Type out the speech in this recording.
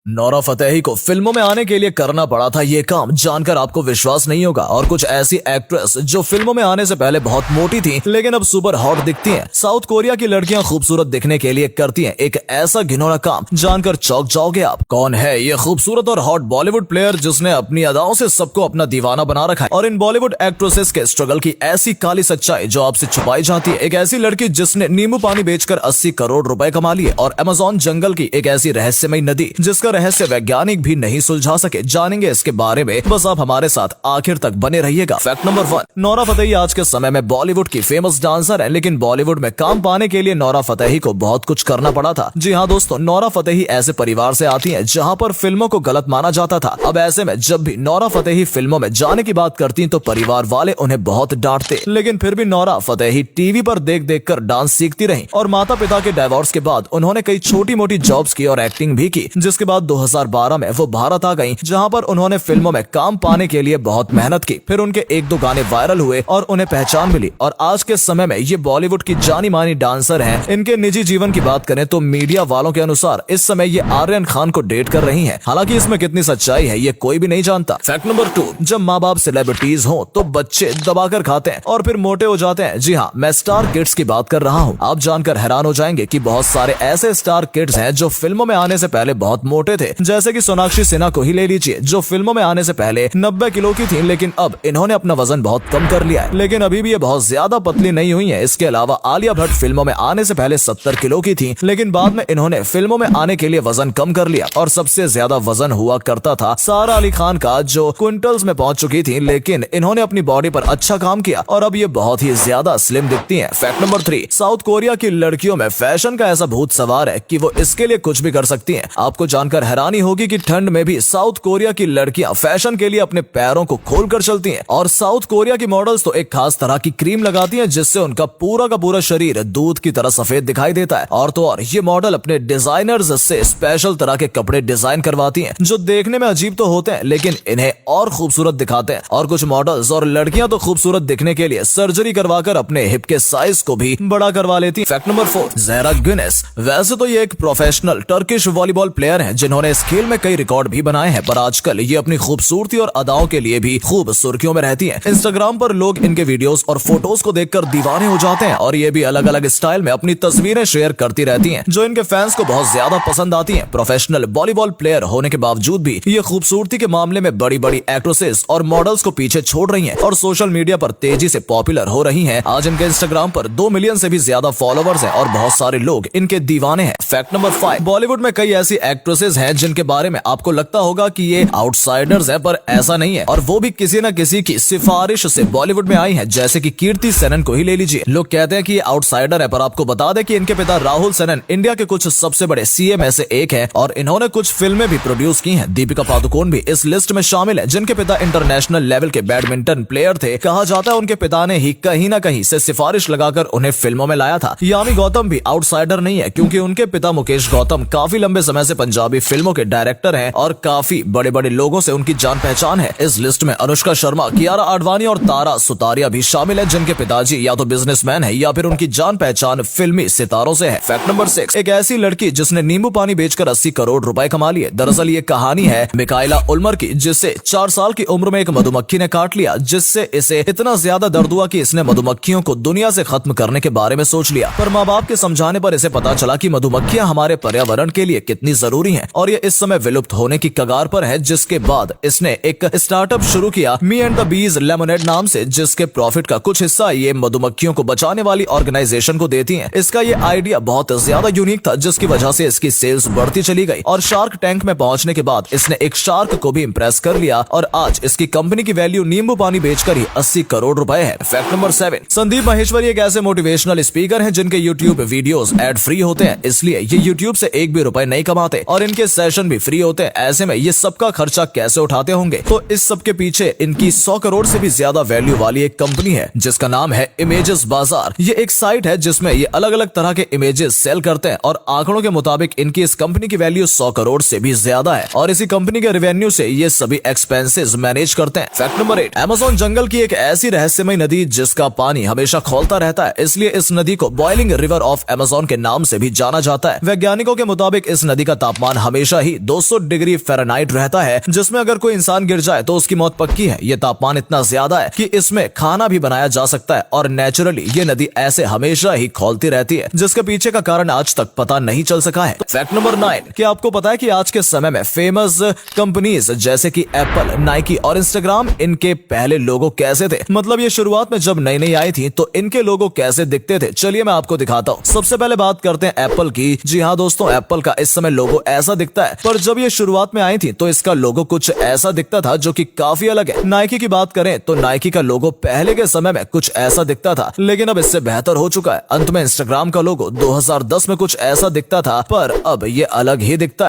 Nora Fatehi को फिल्मों में आने के लिए करना पड़ा था ये काम, जानकर आपको विश्वास नहीं होगा। और कुछ ऐसी एक्ट्रेस जो फिल्मों में आने से पहले बहुत मोटी थी लेकिन अब सुपर हॉट दिखती हैं। साउथ कोरिया की लड़कियां खूबसूरत दिखने के लिए करती हैं एक ऐसा घिनौना काम, जानकर चौंक जाओगे आप। कौन है ये खूबसूरत और हॉट बॉलीवुड प्लेयर जिसने अपनी अदाओं से सबको अपना दीवाना बना रखा है? और इन बॉलीवुड एक्ट्रेसेस के स्ट्रगल की ऐसी काली सच्चाई जो आपसे छुपाई जाती है। एक ऐसी लड़की जिसने नींबू पानी बेचकर 80 करोड़ रुपए कमा लिए, और अमेज़न जंगल की एक ऐसी रहस्यमयी नदी जिसका रहस्य वैज्ञानिक भी नहीं सुलझा सके। जानेंगे इसके बारे में, बस आप हमारे साथ आखिर तक बने रहिएगा। फैक्ट नंबर 1, नोरा फतेही आज के समय में बॉलीवुड की फेमस डांसर है, लेकिन बॉलीवुड में काम पाने के लिए नोरा फतेही को बहुत कुछ करना पड़ा था। जी हाँ दोस्तों, नोरा फतेही ऐसे परिवार से आती है जहाँ पर फिल्मों को गलत माना जाता था। अब ऐसे में जब भी नोरा फतेही फिल्मों में जाने की बात करती तो परिवार वाले उन्हें बहुत डांटते, लेकिन फिर भी नोरा फतेही टीवी पर देख देख कर डांस सीखती रही। और माता पिता के डाइवोर्स के बाद उन्होंने कई छोटी मोटी जॉब्स की और एक्टिंग भी की, जिसके बाद 2012 में वो भारत आ गईं, जहां पर उन्होंने फिल्मों में काम पाने के लिए बहुत मेहनत की। फिर उनके 1-2 गाने वायरल हुए और उन्हें पहचान मिली, और आज के समय में ये बॉलीवुड की जानी मानी डांसर हैं। इनके निजी जीवन की बात करें तो मीडिया वालों के अनुसार इस समय ये आर्यन खान को डेट कर रही हैं। हालांकि इसमें कितनी सच्चाई है ये कोई भी नहीं जानता। फैक्ट नंबर 2, जब माँ बाप सेलिब्रिटीज हो तो बच्चे दबाकर खाते हैं और फिर मोटे हो जाते हैं। जी हाँ, मैं स्टार किड्स की बात कर रहा हूँ। आप जानकर हैरान हो जाएंगे कि बहुत सारे ऐसे स्टार किड्स हैं जो फिल्मों में आने से पहले बहुत मोटे थे, जैसे कि सोनाक्षी सिन्हा को ही ले लीजिए, जो फिल्मों में आने से पहले 90 किलो की थी, लेकिन अब इन्होंने अपना वजन बहुत कम कर लिया है, लेकिन अभी भी ये बहुत ज्यादा पतली नहीं हुई है। इसके अलावा आलिया भट्ट फिल्मों में आने से पहले 70 किलो की थी, लेकिन बाद में इन्होंने फिल्मों में आने के लिए वजन कम कर लिया। और सबसे ज्यादा वजन हुआ करता था सारा अली खान का, जो क्विंटल्स में पहुंच चुकी थी, लेकिन इन्होंने अपनी बॉडी पर अच्छा काम किया और अब ये बहुत ही ज्यादा स्लिम दिखती हैं। फैक्ट नंबर 3, साउथ कोरिया की लड़कियों में फैशन का ऐसा भूत सवार है कि वो इसके लिए कुछ भी कर सकती हैं। आपको जानकर हैरानी होगी कि ठंड में भी साउथ कोरिया की लड़कियां फैशन के लिए अपने पैरों को खोलकर चलती हैं। और साउथ कोरिया की मॉडल्स तो एक खास तरह की क्रीम लगाती हैं जिससे उनका पूरा का पूरा शरीर दूध की तरह सफेद दिखाई देता है। और तो और ये मॉडल अपने डिजाइनर्स से स्पेशल तरह के कपड़े डिजाइन करवाती हैं, जो देखने में अजीब तो होते हैं लेकिन इन्हें और खूबसूरत दिखाते हैं। और कुछ मॉडल्स और लड़कियां तो खूबसूरत दिखने के लिए सर्जरी करवाकर अपने हिप के साइज को भी बड़ा करवा लेती हैं। Fact number 4, Zehra Gunes. वैसे तो ये एक प्रोफेशनल टर्किश वॉलीबॉल प्लेयर है जिन्होंने इस खेल में कई रिकॉर्ड भी बनाए हैं, पर आजकल ये अपनी खूबसूरती और अदाओं के लिए भी खूब सुर्खियों में रहती हैं। इंस्टाग्राम पर लोग इनके वीडियोस और फोटोज को देखकर दीवाने हो जाते हैं, और ये भी अलग अलग स्टाइल में अपनी तस्वीरें शेयर करती रहती हैं, जो इनके फैंस को बहुत ज्यादा पसंद आती हैं। प्रोफेशनल वॉलीबॉल प्लेयर होने के बावजूद भी ये खूबसूरती के मामले में बड़ी बड़ी एक्ट्रेसेस और मॉडल्स को पीछे छोड़ रही हैं और सोशल मीडिया पर तेजी से पॉपुलर हो रही हैं। आज इनके इंस्टाग्राम पर 2 मिलियन से भी ज्यादा फॉलोवर्स हैं और बहुत सारे लोग इनके दीवाने हैं। फैक्ट नंबर 5, बॉलीवुड में कई ऐसी एक्ट्रेसेस हैं जिनके बारे में आपको लगता होगा कि ये आउटसाइडर्स है, पर ऐसा नहीं है, और वो भी किसी न किसी की सिफारिश से बॉलीवुड में आई है। जैसे कि कीर्ति सेनन को ही ले लीजिए। लोग कहते हैं कि ये आउटसाइडर है, पर आपको बता दें कि इनके पिता राहुल सेनन इंडिया के कुछ सबसे बड़े सीएम में से एक है, और इन्होंने कुछ फिल्में भी प्रोड्यूस की हैं। दीपिका पादुकोण भी इस लिस्ट में शामिल है, जिनके पिता इंटरनेशनल लेवल के बैडमिंटन प्लेयर थे। कहा जाता है उनके पिता ने ही कहीं न कहीं से सिफारिश लगाकर उन्हें फिल्मों में लाया था। यामी गौतम भी आउटसाइडर नहीं है, क्योंकि उनके पिता मुकेश गौतम काफी लंबे समय से पंजाबी फिल्मों के डायरेक्टर हैं और काफी बड़े बड़े लोगों से उनकी जान पहचान है। इस लिस्ट में अनुष्का शर्मा, कियारा आडवाणी और तारा सुतारिया भी शामिल है, जिनके पिताजी या तो बिजनेसमैन है या फिर उनकी जान पहचान फिल्मी सितारों से है। फैक्ट नंबर 6, एक ऐसी लड़की जिसने नींबू पानी बेचकर 80 करोड़ रुपए कमा लिए। दरअसल ये कहानी है मिकाइला उल्मर की, जिसे 4 साल की उम्र में एक मधुमक्खी ने काट लिया, जिससे इसे इतना ज्यादा दर्द हुआ कि इसने मधुमक्खियों को दुनिया से खत्म करने के बारे में सोच लिया। पर माँ बाप के समझाने पर इसे पता चला कि मधुमक्खियां हमारे पर्यावरण के लिए कितनी जरूरी हैं, और ये इस समय विलुप्त होने की कगार पर है। जिसके बाद इसने एक स्टार्टअप शुरू किया me and the bees lemonade नाम से, जिसके प्रॉफिट का कुछ हिस्सा ये मधुमक्खियों को बचाने वाली ऑर्गेनाइजेशन को देती हैं। इसका ये आइडिया बहुत ज्यादा यूनिक था, जिसकी वजह से इसकी सेल्स बढ़ती चली गई, और शार्क टैंक में पहुंचने के बाद इसने एक शार्क को भी इंप्रेस कर लिया, और आज इसकी कंपनी की वैल्यू नींबू पानी बेचकर ही 80 करोड़ रुपए है। फैक्ट नंबर 7, संदीप माहेश्वरी एक ऐसे मोटिवेशनल स्पीकर हैं जिनके यूट्यूब वीडियोस एड फ्री होते हैं, इसलिए ये यूट्यूब से एक भी रुपए नहीं कमाते, और इनके सेशन भी फ्री होते हैं। ऐसे में ये सबका खर्चा कैसे उठाते होंगे? तो इस सब के पीछे इनकी 100 करोड़ से भी ज्यादा वैल्यू वाली एक कंपनी है, जिसका नाम है इमेजेस बाजार। ये एक साइट है जिसमें ये अलग अलग तरह के इमेजेस सेल करते हैं, और आंकड़ों के मुताबिक इनकी इस कंपनी की वैल्यू 100 करोड़ से भी ज्यादा है, और इसी कंपनी के रेवेन्यू से ये सभी एक्सपेंसेस मैनेज करते हैं। फैक्ट नंबर 8, अमेज़न जंगल की एक ऐसी रहस्यमयी नदी जिसका पानी हमेशा खौलता रहता है, इसलिए इस नदी को बॉइलिंग रिवर ऑफ अमेज़न के नाम से भी जाना जाता है। वैज्ञानिकों के मुताबिक इस नदी का तापमान हमेशा ही 200 डिग्री फ़ारेनहाइट रहता है, जिसमें अगर कोई इंसान गिर जाए तो उसकी मौत पक्की है। ये तापमान इतना ज्यादा है कि इसमें खाना भी बनाया जा सकता है और नेचुरली ये नदी ऐसे हमेशा ही खौलती रहती है, जिसके पीछे का कारण आज तक पता नहीं चल सका है। फैक्ट नंबर 9, क्या आपको पता है कि आज के समय में फेमस कंपनीज जैसे कि एप्पल, नाइकी और इंस्टाग्राम, इनके पहले लोगो कैसे थे? मतलब ये शुरुआत में जब नई नई आई थी तो इनके लोगो कैसे दिखते थे, चलिए मैं आपको दिखाता हूँ। सबसे पहले बात करते हैं एप्पल की। जी हाँ दोस्तों, एप्पल का इस समय लोगो ऐसा दिखता है, पर जब ये शुरुआत में आई थी तो इसका लोगो कुछ ऐसा दिखता था जो कि काफी अलग है। नाइकी की बात करें तो नाइकी का लोगो पहले के समय में कुछ ऐसा दिखता था, लेकिन अब इससे बेहतर हो चुका है। अंत में इंस्टाग्राम का लोगो 2010 में कुछ ऐसा दिखता था, पर अब ये अलग ही दिखता है।